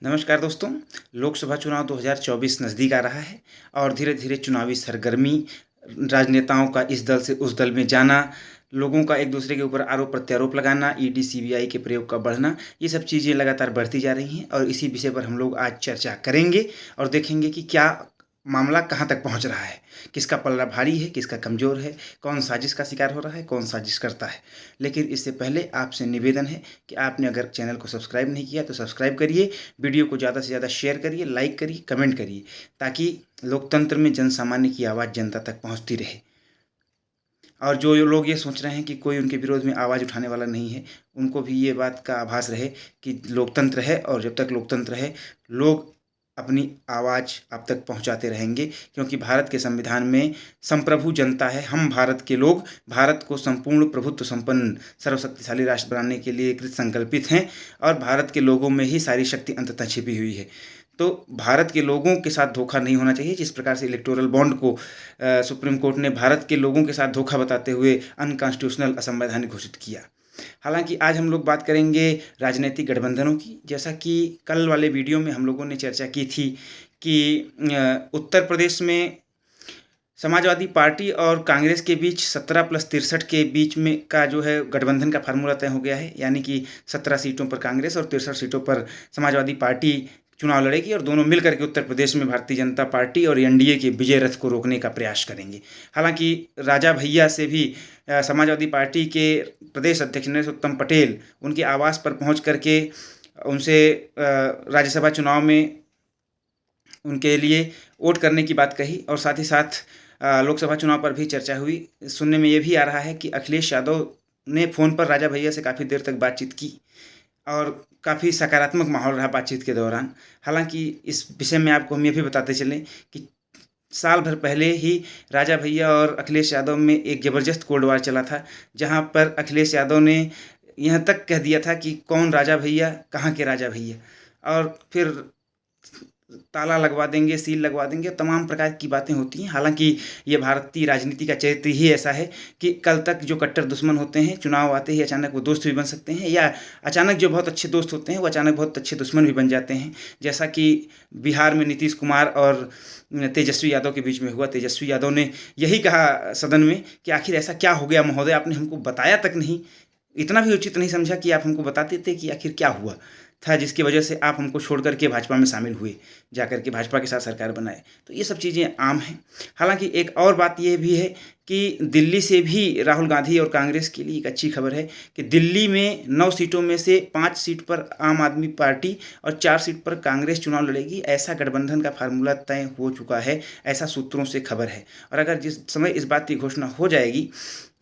नमस्कार दोस्तों। लोकसभा चुनाव 2024 नज़दीक आ रहा है और धीरे-धीरे चुनावी सरगर्मी, राजनेताओं का इस दल से उस दल में जाना, लोगों का एक दूसरे के ऊपर आरोप-प्रत्यारोप लगाना, ईडी, सीबीआई के प्रयोग का बढ़ना, ये सब चीज़ें लगातार बढ़ती जा रही हैं और इसी विषय पर हम लोग आज चर्चा करेंगे और देखेंगे कि क्या मामला कहाँ तक पहुँच रहा है, किसका पल्ला भारी है, किसका कमज़ोर है, कौन साजिश का शिकार हो रहा है, कौन साजिश करता है। लेकिन इससे पहले आपसे निवेदन है कि आपने अगर चैनल को सब्सक्राइब नहीं किया तो सब्सक्राइब करिए, वीडियो को ज़्यादा से ज़्यादा शेयर करिए, लाइक करिए, कमेंट करिए, ताकि लोकतंत्र में जनसामान्य की आवाज़ जनता तक पहुँचती रहे। और जो लोग ये सोच रहे हैं कि कोई उनके विरोध में आवाज़ उठाने वाला नहीं है, उनको भी ये बात का आभास रहे कि लोकतंत्र है और जब तक लोकतंत्र है, लोग अपनी आवाज़ आप तक पहुंचाते रहेंगे, क्योंकि भारत के संविधान में संप्रभु जनता है। हम भारत के लोग भारत को संपूर्ण प्रभुत्व संपन्न सर्वशक्तिशाली राष्ट्र बनाने के लिए कृत संकल्पित हैं और भारत के लोगों में ही सारी शक्ति अंततः छिपी हुई है। तो भारत के लोगों के साथ धोखा नहीं होना चाहिए। जिस प्रकार से इलेक्टोरल बॉन्ड को सुप्रीम कोर्ट ने भारत के लोगों के साथ धोखा बताते हुए अनकॉन्स्टिट्यूशनल, असंवैधानिक घोषित किया। हालांकि आज हम लोग बात करेंगे राजनीतिक गठबंधनों की। जैसा कि कल वाले वीडियो में हम लोगों ने चर्चा की थी कि उत्तर प्रदेश में समाजवादी पार्टी और कांग्रेस के बीच 17+63 के बीच में का जो है गठबंधन का फार्मूला तय हो गया है, यानी कि 17 सीटों पर कांग्रेस और 63 सीटों पर समाजवादी पार्टी चुनाव लड़ेगी और दोनों मिलकर के उत्तर प्रदेश में भारतीय जनता पार्टी और एनडीए के विजय रथ को रोकने का प्रयास करेंगे। हालांकि राजा भैया से भी समाजवादी पार्टी के प्रदेश अध्यक्ष नरेश पटेल उनके आवास पर पहुंच करके उनसे राज्यसभा चुनाव में उनके लिए वोट करने की बात कही और साथ ही साथ लोकसभा चुनाव पर भी चर्चा हुई। सुनने में ये भी आ रहा है कि अखिलेश यादव ने फ़ोन पर राजा भैया से काफ़ी देर तक बातचीत की और काफ़ी सकारात्मक माहौल रहा बातचीत के दौरान। हालांकि इस विषय में आपको हम ये भी बताते चलें कि साल भर पहले ही राजा भैया और अखिलेश यादव में एक ज़बरदस्त कोल्ड वार चला था, जहां पर अखिलेश यादव ने यहां तक कह दिया था कि कौन राजा भैया, कहां के राजा भैया, और फिर ताला लगवा देंगे, सील लगवा देंगे, तमाम प्रकार की बातें होती हैं। हालांकि ये भारतीय राजनीति का चरित्र ही ऐसा है कि कल तक जो कट्टर दुश्मन होते हैं, चुनाव आते ही अचानक वो दोस्त भी बन सकते हैं, या अचानक जो बहुत अच्छे दोस्त होते हैं वो अचानक बहुत अच्छे दुश्मन भी बन जाते हैं। जैसा कि बिहार में नीतीश कुमार और तेजस्वी यादव के बीच में हुआ। तेजस्वी यादव ने यही कहा सदन में कि आखिर ऐसा क्या हो गया महोदय, आपने हमको बताया तक नहीं, इतना भी उचित नहीं समझा कि आप हमको बताते थे कि आखिर क्या हुआ था जिसकी वजह से आप हमको छोड़ करके भाजपा में शामिल हुए, जाकर के भाजपा के साथ सरकार बनाए। तो ये सब चीज़ें आम हैं। हालांकि एक और बात ये भी है कि दिल्ली से भी राहुल गांधी और कांग्रेस के लिए एक अच्छी खबर है कि दिल्ली में 9 सीटों में से 5 सीट पर आम आदमी पार्टी और 4 सीट पर कांग्रेस चुनाव लड़ेगी। ऐसा गठबंधन का फार्मूला तय हो चुका है, ऐसा सूत्रों से खबर है। और अगर जिस समय इस बात की घोषणा हो जाएगी,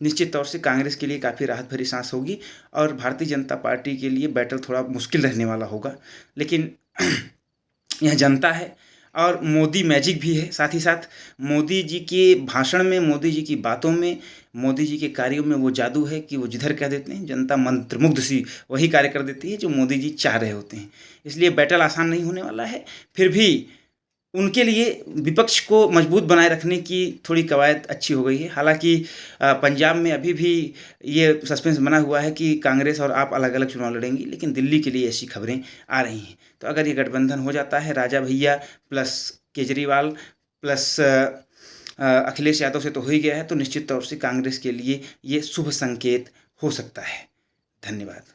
निश्चित तौर से कांग्रेस के लिए काफ़ी राहत भरी सांस होगी और भारतीय जनता पार्टी के लिए बैटल थोड़ा मुश्किल रहने वाला होगा। लेकिन यह जनता है और मोदी मैजिक भी है। साथ ही साथ मोदी जी के भाषण में, मोदी जी की बातों में, मोदी जी के कार्यों में वो जादू है कि वो जिधर कह देते हैं जनता मंत्रमुग्ध सी वही कार्य कर देती है जो मोदी जी चाह रहे होते हैं। इसलिए बैटल आसान नहीं होने वाला है। फिर भी उनके लिए विपक्ष को मजबूत बनाए रखने की थोड़ी कवायद अच्छी हो गई है। हालांकि पंजाब में अभी भी ये सस्पेंस बना हुआ है कि कांग्रेस और आप अलग अलग चुनाव लड़ेंगी, लेकिन दिल्ली के लिए ऐसी खबरें आ रही हैं। तो अगर ये गठबंधन हो जाता है, राजा भैया प्लस केजरीवाल प्लस अखिलेश यादव से तो हो ही गया है, तो निश्चित तौर से कांग्रेस के लिए ये शुभ संकेत हो सकता है। धन्यवाद।